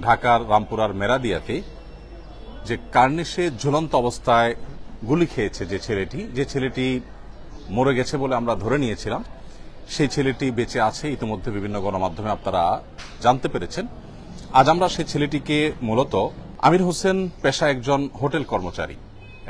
ঢাকার রামপুরার মেরাদিয়াতে যে কার্নিশে ঝুলন্ত অবস্থায় গুলি খেয়েছে যে ছেলেটি মরে গেছে বলে আমরা ধরে নিয়েছিলাম, সেই ছেলেটি বেঁচে আছে। ইতিমধ্যে বিভিন্ন গণমাধ্যমে আপনারা জানতে পেরেছেন। আজ আমরা সেই ছেলেটিকে, মূলত আমির হোসেন পেশা একজন হোটেল কর্মচারী,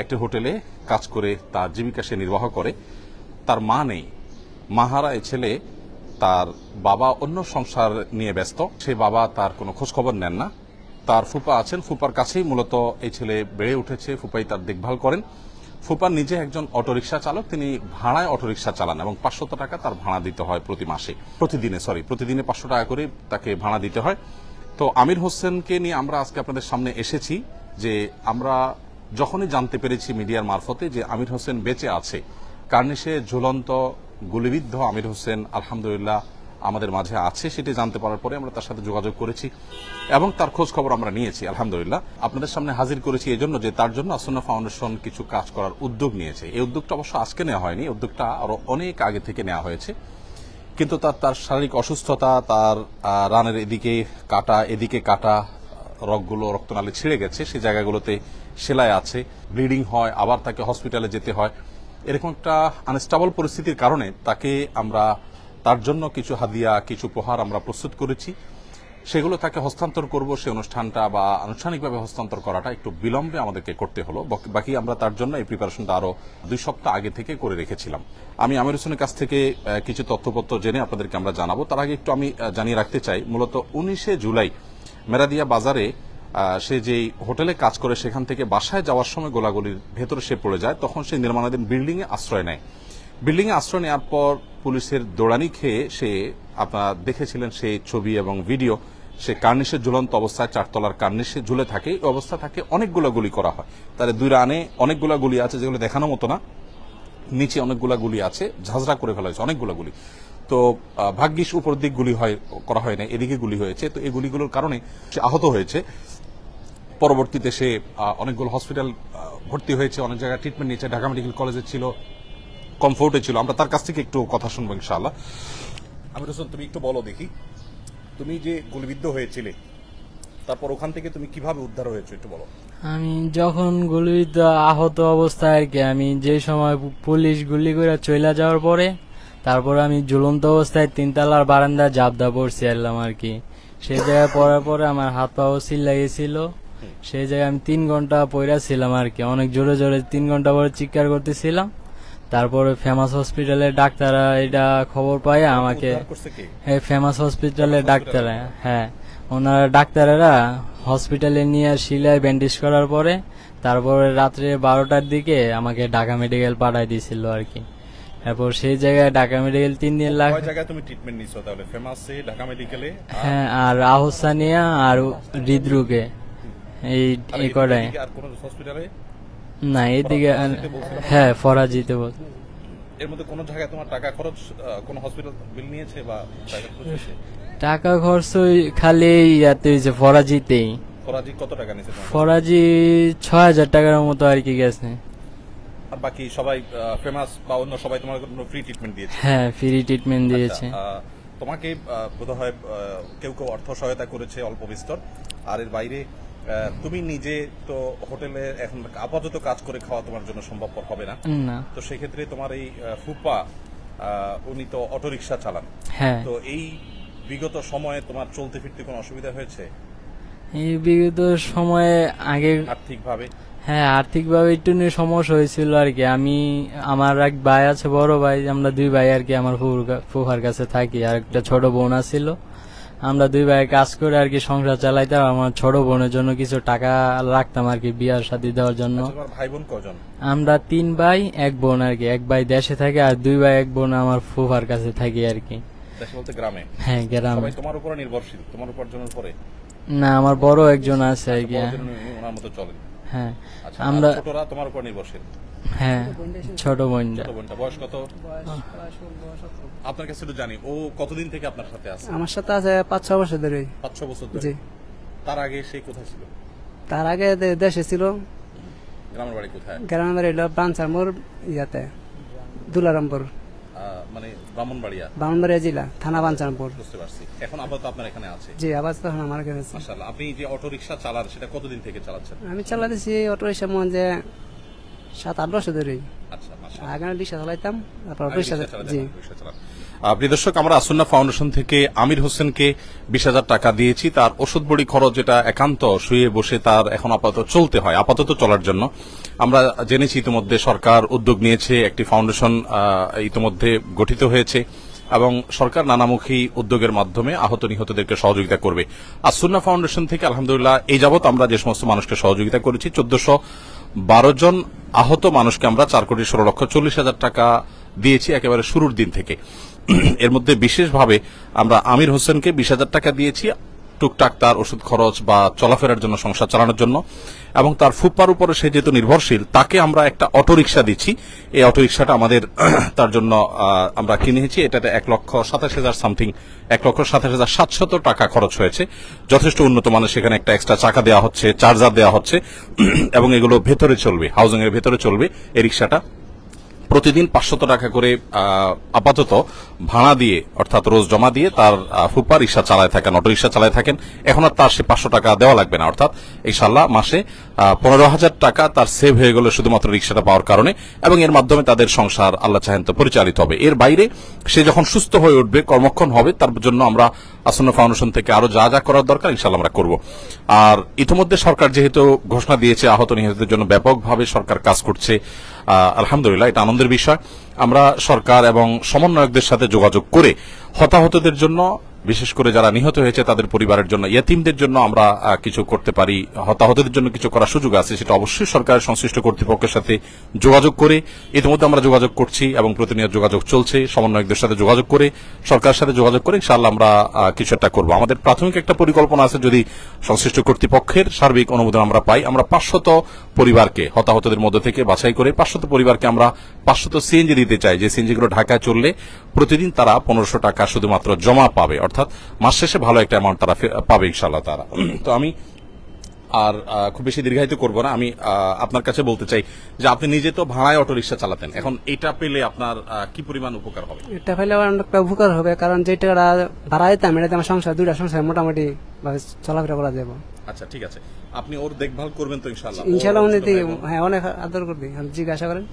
একটি হোটেলে কাজ করে তার জীবিকা সে নির্বাহ করে। তার মা নেই, মাহারা এই ছেলে। তার বাবা অন্য সংসার নিয়ে ব্যস্ত, সেই বাবা তার কোনো খোঁজখবর নেন না। তার ফুপা আছেন, ফুপার কাছেই মূলত এই ছেলে বেড়ে উঠেছে, ফুপাই তার দেখভাল করেন। ফুপা নিজে একজন অটোরিকশা চালক, তিনি ভাড়ায় অটোরিকশা চালান এবং 500 টাকা তার ভাড়া দিতে হয় প্রতিদিনে 500 টাকা করে তাকে ভাড়া দিতে হয়। তো আমির হোসেনকে নিয়ে আমরা আজকে আপনাদের সামনে এসেছি যে আমরা যখনই জানতে পেরেছি মিডিয়ার মারফতে যে আমির হোসেন বেঁচে আছে, কার্নিশে ঝুলন্ত গুলিবিদ্ধ আমির হোসেন আলহামদুলিল্লাহ আমাদের মাঝে আছে, সেটি জানতে পারার পরে আমরা তার সাথে যোগাযোগ করেছি এবং তার খোঁজ খবর আমরা নিয়েছি। আলহামদুলিল্লাহ আপনাদের সামনে হাজির করেছি এই জন্য যে তার জন্য আসন্না ফাউন্ডেশন কিছু কাজ করার উদ্যোগ নিয়েছে। এই উদ্যোগটা অবশ্য আজকে নেওয়া হয়নি, উদ্যোগটা আরো অনেক আগে থেকে নেওয়া হয়েছে। কিন্তু তার শারীরিক অসুস্থতা, তার রানের এদিকে কাটা রগগুলো, রক্তনালী ছিঁড়ে গেছে, সেই জায়গাগুলোতে সেলাই আছে, ব্লিডিং হয়, আবার তাকে হসপিটালে যেতে হয়। এরকম একটা আনস্টেবল পরিস্থিতির কারণে তার জন্য কিছু হাদিয়া, কিছু উপহার আমরা প্রস্তুত করেছি। সেগুলো তাকে হস্তান্তর করব। সেই অনুষ্ঠানটা বা আনুষ্ঠানিকভাবে হস্তান্তর করাটা একটু বিলম্বে আমাদেরকে করতে হলো। বাকি আমরা তার জন্য এই প্রিপারেশনটা আরো 2 সপ্তাহ আগে থেকে করে রেখেছিলাম। আমি আমির হোসেনের কাছ থেকে কিছু তথ্যপত্র জেনে আপনাদেরকে আমরা জানাবো। তার আগে একটু আমি জানিয়ে রাখতে চাই, মূলত 19 জুলাই মেরাদিয়া বাজারে সে যেই হোটেলে কাজ করে সেখান থেকে বাসায় যাওয়ার সময় গোলাগুলির ভেতরে সে পড়ে যায়। তখন সে নির্মাণাধীন বিল্ডিং এ আশ্রয় নেয়। বিল্ডিং এ আশ্রয় নেওয়ার পর পুলিশের দৌড়ানি খেয়ে সে, আপনারা দেখেছিলেন সেই ছবি এবং ভিডিও, সে কার্নিশে ঝুলন্ত অবস্থায় 4 তলার কার্নিশে ঝুলে থাকে। এই অবস্থা তাকে অনেকগুলো গুলি করা হয়। তার 2 রানে অনেকগুলো গুলি আছে যেগুলো দেখানো মতো না, নিচে অনেকগুলো গুলি আছে, ঝাঁঝরা করে ফেলা হয়েছে অনেকগুলো গুলি। তো ভাগ্যিস উপর দিক গুলি করা হয় না, এদিকে গুলি হয়েছে। তো এই গুলিগুলোর কারণে সে আহত হয়েছে। পরবর্তীতে সে অনেকগুলো হসপিটাল ভর্তি হয়েছে, অনেক জায়গায় ট্রিটমেন্ট নিয়েছে। ঢাকা মেডিকেল কলেজে ছিল, কমফোর্টে ছিল। আমরা তার কাছ থেকে একটু কথা শুনবো ইনশাআল্লাহ। আমির হোসেন, তুমি একটু বলো দেখি, তুমি যে গুলিবিদ্ধ হয়েছিলে তারপর ওখান থেকে তুমি কিভাবে উদ্ধার হয়েছো একটু বলো। আমি যখন গুলিবিদ্ধ আহত অবস্থায় আর কি, আমি যে সময় পুলিশ গুলি করে চলে যাওয়ার পরে তারপর আমি ঝুলন্ত অবস্থায় 3 তলার বারান্দায় জাবদা পড়ছি এলাম আর কি। সেই জায়গায় পড়ার পরে আমার হাত পাও চিল্লা গেছিল। সেই জায়গায় আমি 3 ঘন্টা পড়া ছিলাম আর কি, অনেক জোরে জোরে 3 ঘন্টা পরে চিৎকার করতেছিলাম। তারপরে ফেমাস হসপিটালের ডাক্তাররা এটা খবর পায় আমাকে, ফেমাস হসপিটালের ডাক্তার, হ্যাঁ ওনারা ডাক্তারেরা হসপিটালে নিয়ে শিলায় ব্যান্ডেজ করার পরে তারপরে রাত্রে 12টার দিকে আমাকে ঢাকা মেডিকেল পাঠাই দিয়েছিল আর কি। তারপর সেই জায়গায় ঢাকা মেডিকেল 3 দিন লাগে। কয় জায়গায় তুমি ট্রিটমেন্ট নিছো তাহলে? ফেমাসে, ঢাকা মেডিকেলে, হ্যাঁ, আর আহসানিয়া আর হৃদরোগে, এই কটাই। আর কোন হসপিটালে না, এদিকে হ্যাঁ ফরাজিতে বল। এর মধ্যে কোন জায়গায় তোমার টাকা খরচ, কোন হসপিটাল বিল নিয়েছে বা টাকা খরচ খালি ইয়াতে হয়েছে ফরাজিতেই। ফরাজি কত টাকা নিয়েছে? ফরাজি 6000 টাকার মতো আর কি গেছে। আর বাকি সবাই ফেমাস বা অন্য সবাই তোমার ফ্রি ট্রিটমেন্ট দিয়েছে? হ্যাঁ, ফ্রি ট্রিটমেন্ট দিয়েছে। তোমাকে বোধহয় কেউ অর্থ সহায়তা করেছে অল্প বিস্তর। আর এর বাইরে তুমি নিজে তো হোটেলে এখন আপাতত কাজ করে খাওয়া তোমার জন্য সম্ভবপর হবে না। তো সেক্ষেত্রে তোমার এই ফুপা, উনি তো অটোরিকশা চালান। হ্যাঁ। তো এই বিগত সময়ে তোমার চলতে ফিরতে কোনো অসুবিধা হয়েছে? এই বিগত সময়ে আগে আর্থিকভাবে? হ্যাঁ, আর্থিকভাবে একটু সমস্যা হয়েছিল আর কি। আমার এক ভাই আছে, বড় ভাই, আমরা 2 ভাই আর কি আমার ফুফার কাছে থাকি, আর একটা ছোট বোন ছিল। আমরা 2 ভাই কাজ করে আর কি সংসার চালাইতাম। আমার ছোট বোনের জন্য কিছু টাকা রাখতাম আর কি, বিয়ার শাদী দেওয়ার জন্য। ভাই বোন কজন? আমরা 3 ভাই 1 বোন আর কি। 1 ভাই দেশে থাকে আর 2 ভাই 1 বোন আমার ফুফার কাছে থাকি আর কি। দেশে বলতে গ্রামে? হ্যাঁ, গ্রামে। সবাই তোমার উপর নির্ভরশীল, তোমার উপার্জনের উপরে? না, আমার বড় একজন আছে আর কি। ওনার মতো চলেন? হ্যাঁ। আমরা ছোটরা তোমার উপর নির্ভরশীল? হ্যাঁ, ছোট বোনটা। বয়স কত? আপনার কাছে একটু জানি, ও কতদিন থেকে আপনার সাথে আছে? আমার সাথে আছে 5-6 বছর ধরে। 5-6 বছর ধরে? জি। তার আগে সে কোথায় ছিল? তার আগে দেশে ছিল। গ্রামের বাড়ি কোথায়? গ্রামের বাড়ি হলো বাঞ্চার মোড়, ইয়াতে দুলারামপুর। মানে ব্রাহ্মণবাড়িয়া ব্রাহ্মণবাড়িয়া জেলা থানা বাঞ্ছারামপুর। বুঝতে পারছি। এখন আপাতত আপনার এখানে আছে। জি, আবার তখন আমার কাছে আছে। মাশাআল্লাহ। আপনি যে অটো রিকশা চালান সেটা কতদিন থেকে চালাচ্ছেন? আমি চালাতেছি অটো রিক্সা মনে যে 7-8 বছর ধরেই। আচ্ছা, মাশাআল্লাহ। আগে রিক্সা চালাইতাম, তারপর অটো রিক্সা। জি, প্রিয় দর্শক, আমরা আসুন্না ফাউন্ডেশন থেকে আমির হোসেনকে 20,000 টাকা দিয়েছি। তার ওষুধ বড়ি খরচ যেটা একান্ত শুয়ে বসে তার এখন আপাতত চলতে হয়, আপাতত চলার জন্য। আমরা জেনেছি ইতিমধ্যে সরকার উদ্যোগ নিয়েছে, একটি ফাউন্ডেশন ইতিমধ্যে গঠিত হয়েছে এবং সরকার নানামুখী উদ্যোগের মাধ্যমে আহত নিহতদেরকে সহযোগিতা করবে। আসুন্না ফাউন্ডেশন থেকে আলহামদুলিল্লাহ এই যাবৎ আমরা যে সমস্ত মানুষকে সহযোগিতা করেছি 1412 জন আহত মানুষকে আমরা 4,16,40,000 টাকা দিয়েছি একেবারে শুরুর দিন থেকে। এর মধ্যে বিশেষভাবে আমরা আমির হোসেনকে 20,000 টাকা দিয়েছি টুকটাক তার ওষুধ খরচ বা চলাফেরার জন্য, সংসার চালানোর জন্য, এবং তার ফুপ্পার উপরে সে যেহেতু নির্ভরশীল তাকে আমরা একটা অটোরিকশা দিচ্ছি। এই অটোরিকশাটা আমাদের তার জন্য আমরা কিনেছি। এটাতে 1,27,000 সামথিং, 1,27,700 টাকা খরচ হয়েছে। যথেষ্ট উন্নত মানের সেখানে একটা এক্সট্রা চাকা দেওয়া হচ্ছে, চার্জার দেওয়া হচ্ছে এবং এগুলো ভেতরে চলবে, হাউজিং এর ভেতরে চলবে এই রিকশাটা। প্রতিদিন 500 টাকা করে আপাতত ভাড়া দিয়ে, অর্থাৎ রোজ জমা দিয়ে তার ফুপ্পা রিক্সা চালায় থাকেন, অটো রিক্সা চালায় থাকেন। এখন আর তার সে 500 টাকা দেওয়া লাগবে না, অর্থাৎ ইনশাআল্লাহ মাসে 15,000 টাকা তার সেভ হয়ে গেল শুধুমাত্র রিক্সাটা পাওয়ার কারণে, এবং এর মাধ্যমে তাদের সংসার আল্লাহ চাহেন তো পরিচালিত হবে। এর বাইরে সে যখন সুস্থ হয়ে উঠবে, কর্মক্ষম হবে, তার জন্য আমরা আসুন্না ফাউন্ডেশন থেকে আরো যা যা করার দরকার ইনশাআল্লাহ আমরা করব। আর ইতিমধ্যে সরকার যেহেতু ঘোষণা দিয়েছে আহত নিহতদের জন্য ব্যাপকভাবে সরকার কাজ করছে, আলহামদুলিল্লাহ এটা আনন্দের বিষয়। আমরা সরকার এবং সমন্বয়কদের সাথে যোগাযোগ করে হতাহতদের জন্য, বিশেষ করে যারা নিহত হয়েছে তাদের পরিবারের জন্য, ইয়াতিমদের জন্য আমরা কিছু করতে পারি, হতাহতদের জন্য কিছু করার সুযোগ আছে, সেটা অবশ্যই সরকারের সংশ্লিষ্ট কর্তৃপক্ষের সাথে যোগাযোগ করে, ইতিমধ্যে আমরা যোগাযোগ করছি এবং প্রতিনিয়ত যোগাযোগ চলছে। সমন্বয়কদের সাথে যোগাযোগ করে, সরকারের সাথে যোগাযোগ করে ইনশাআল্লাহ আমরা কিছু একটা করবো। আমাদের প্রাথমিক একটা পরিকল্পনা আছে, যদি সংশ্লিষ্ট কর্তৃপক্ষের সার্বিক অনুমোদন আমরা পাই, আমরা 500 পরিবারকে হতাহতদের মধ্যে থেকে বাছাই করে 500 পরিবারকে আমরা 500 সিএনজি দিতে চাই, যে সিএনজিগুলো ঢাকায় চললে প্রতিদিন তারা 1500 টাকা শুধুমাত্র জমা পাবে, অর্থাৎ মাস শেষে ভালো একটা অ্যামাউন্ট তারা পাবে ইনশাআল্লাহ তারা। তো আমি আর খুব বেশি দীর্ঘায়িত করব না। আমি আপনার কাছে বলতে চাই যে আপনি নিজে তো ভাড়ায় অটো রিক্সা চালাতেন, এখন এটা পেলে আপনার কি পরিমাণ উপকার হবে? এটা পাইলে আমার অনেকটা উপকার হবে, কারণ যে টাকাটা ভাড়া দিতাম এটাতে আমার সংসার, দুইটা সংসার মোটামুটি ভাবে চলাফেরা করা যাবে। আচ্ছা, ঠিক আছে। আপনি ওর দেখভাল করবেন তো ইনশাআল্লাহ? ইনশাআল্লাহ উনি হ্যাঁ অনেক আদর করবে, জিজ্ঞাসা করেন।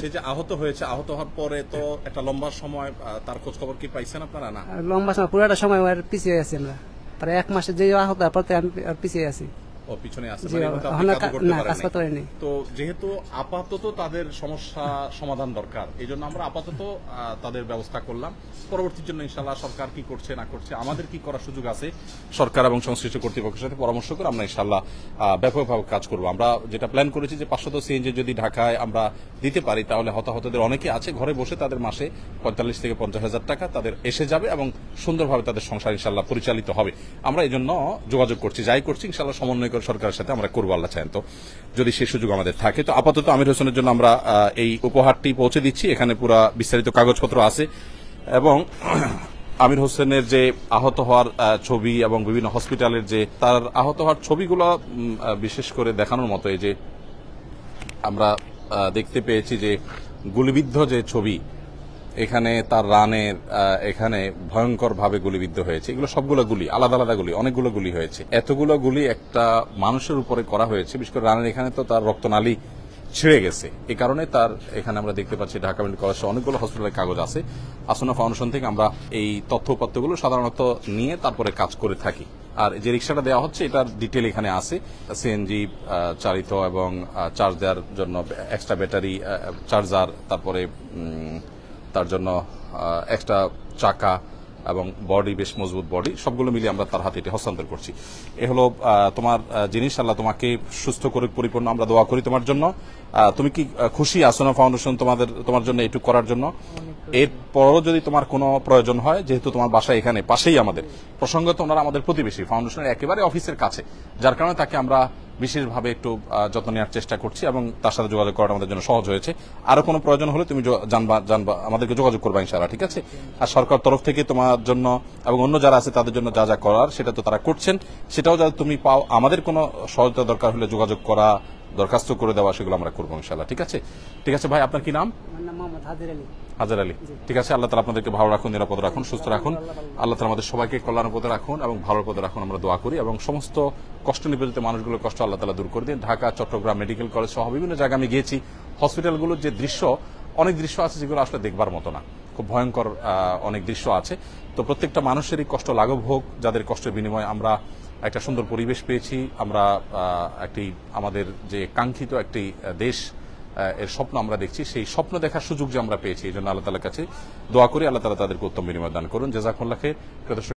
সে যে আহত হয়েছে, আহত হওয়ার পরে তো একটা লম্বা সময় তার খোঁজ খবর কি পাইছেন আপনারা? না, লম্বা সময় পুরাটা সময় আর পিছিয়ে আছি আমরা, প্রায় 1 মাসে যে আহত তারপর আমি আর পিছিয়ে আছি। ও পিছনে আছে, জি, মানে এগুলো তো আপনি না, কাজও করতে না, পারেন কাজ নাই। করতে পারিনি। তো যেহেতু আপাতত তাদের সমস্যা সমাধান দরকার, এই জন্য আমরা আপাতত তাদের ব্যবস্থা করলাম। পরবর্তীর জন্য ইনশাআল্লাহ সরকার কি করছে না করছে, আমাদের কি করার সুযোগ আছে, সরকার এবং সংশ্লিষ্ট কর্তৃপক্ষের সাথে পরামর্শ করে আমরা ইনশাআল্লাহ ব্যাপকভাবে কাজ করব। আমরা যেটা প্ল্যান করেছি যে 500 সিএনজি যদি ঢাকায় আমরা দিতে পারি, তাহলে হতাহতদের অনেকে আছে ঘরে বসে, তাদের মাসে 45 থেকে 50,000 টাকা তাদের এসে যাবে এবং সুন্দরভাবে তাদের সংসার ইনশাআল্লাহ পরিচালিত হবে। আমরা এই জন্য যোগাযোগ করছি, যাই করছি ইনশাআল্লাহ সমন্বয় করে সরকারের সাথে আমরা করবো, আল্লাহ চাহেন তো, যদি সে সুযোগ আমাদের থাকে। তো আপাতত আমির হোসেনের জন্য আমরা এই উপহারটি পৌঁছে দিচ্ছি। এখানে পুরা বিস্তারিত কাগজপত্র আছে এবং আমির হোসেনের যে আহত হওয়ার ছবি এবং বিভিন্ন হসপিটালের যে তার আহত হওয়ার ছবিগুলো বিশেষ করে দেখানোর মতো। এই যে আমরা দেখতে পেয়েছি যে গুলিবিদ্ধ যে ছবি, এখানে তার রানের এখানে ভয়ঙ্কর ভাবে গুলিবিদ্ধ হয়েছে। এগুলো সবগুলো গুলি, আলাদা আলাদা গুলি, অনেকগুলো গুলি হয়েছে। এতগুলো গুলি একটা মানুষের উপরে করা হয়েছে, বিশেষ করে রানের এখানে তো তার রক্তনালী ছিঁড়ে গেছে। এই কারণে তার এখানে আমরা দেখতে পাচ্ছি ঢাকা মেডিকেল কলেজে অনেকগুলো হসপিটালের কাগজ আছে। আসুন্না ফাউন্ডেশন থেকে আমরা এই তথ্য উপাত্তগুলো সাধারণত নিয়ে তারপরে কাজ করে থাকি। আর যে রিক্সাটা দেওয়া হচ্ছে এটার ডিটেল এখানে আছে, সিএনজি চালিত এবং চার্জ দেওয়ার জন্য এক্সট্রা ব্যাটারি, চার্জার, তারপরে তার জন্য এক্সট্রা চাকা এবং বডি, বেশ মজবুত বডি, সবগুলো মিলিয়ে আমরা তার হাতে এটি হস্তান্তর করছি। এ হলো তোমার জিনিস। আল্লাহ তোমাকে সুস্থ করে পরিপূর্ণ আমরা দোয়া করি তোমার জন্য। তুমি কি খুশি আসুন্না ফাউন্ডেশন তোমার জন্য এটুকু করার জন্য? এরপরও যদি তোমার কোনো প্রয়োজন হয়, যেহেতু তোমার বাসা এখানে পাশেই, আমাদের প্রসঙ্গত ওনারা আমাদের প্রতিবেশী, ফাউন্ডেশনের একেবারে অফিসের কাছে, যার কারণে তাকে আমরা বিশেষভাবে একটু যত্ন নেওয়ার চেষ্টা করছি এবং তার সাথে যোগাযোগ করাটা আমাদের জন্য সহজ হয়েছে। আরো কোনো প্রয়োজন হলে তুমি জানবা, আমাদেরকে যোগাযোগ করবা ইনশাআল্লাহ, ঠিক আছে? আর সরকার তরফ থেকে তোমার জন্য এবং অন্য যারা আছে তাদের জন্য যা যা করার সেটা তো তারা করছেন, সেটাও যাতে তুমি পাও। আমাদের কোনো সহায়তা দরকার হলে যোগাযোগ করা, দরখাস্ত করে দেওয়া, সেগুলো আমরা করবো ইনশাআল্লাহ, ঠিক আছে? ঠিক আছে ভাই, আপনার কি নাম? আমার নাম মোহাম্মদ হাজির আলী। হাজার আলী, ঠিক আছে। আল্লাহ তাআলা আপনাদেরকে ভালো রাখুন, নিরাপদ রাখুন, সুস্থ রাখুন। আল্লাহ তাআলা আমাদের সবাইকে কল্যাণ পথে রাখুন এবং ভালো পথে রাখুন, আমরা দোয়া করি। এবং সমস্ত কষ্ট নিবেদিত মানুষগুলোর কষ্ট আল্লাহ তাআলা দূর করে দিন। ঢাকা, চট্টগ্রাম মেডিকেল কলেজ সহ বিভিন্ন জায়গায় আমি গিয়েছি, হসপিটালগুলোর যে দৃশ্য, অনেক দৃশ্য আছে যেগুলো আসলে দেখবার মতো না, খুব ভয়ঙ্কর অনেক দৃশ্য আছে। তো প্রত্যেকটা মানুষেরই কষ্ট লাঘব হোক, যাদের কষ্টের বিনিময়ে আমরা একটা সুন্দর পরিবেশ পেয়েছি, আমরা একটি আমাদের যে কাঙ্ক্ষিত একটি দেশ এর স্বপ্ন আমরা দেখছি, সেই স্বপ্ন দেখার সুযোগ যে আমরা পেয়েছি, এই জন্য আল্লাহ তাআলার কাছে দোয়া করি আল্লাহ তাআলা তাদেরকে উত্তম বিনিময় দান করুন। জাযাকুমুল্লাহ খাইর।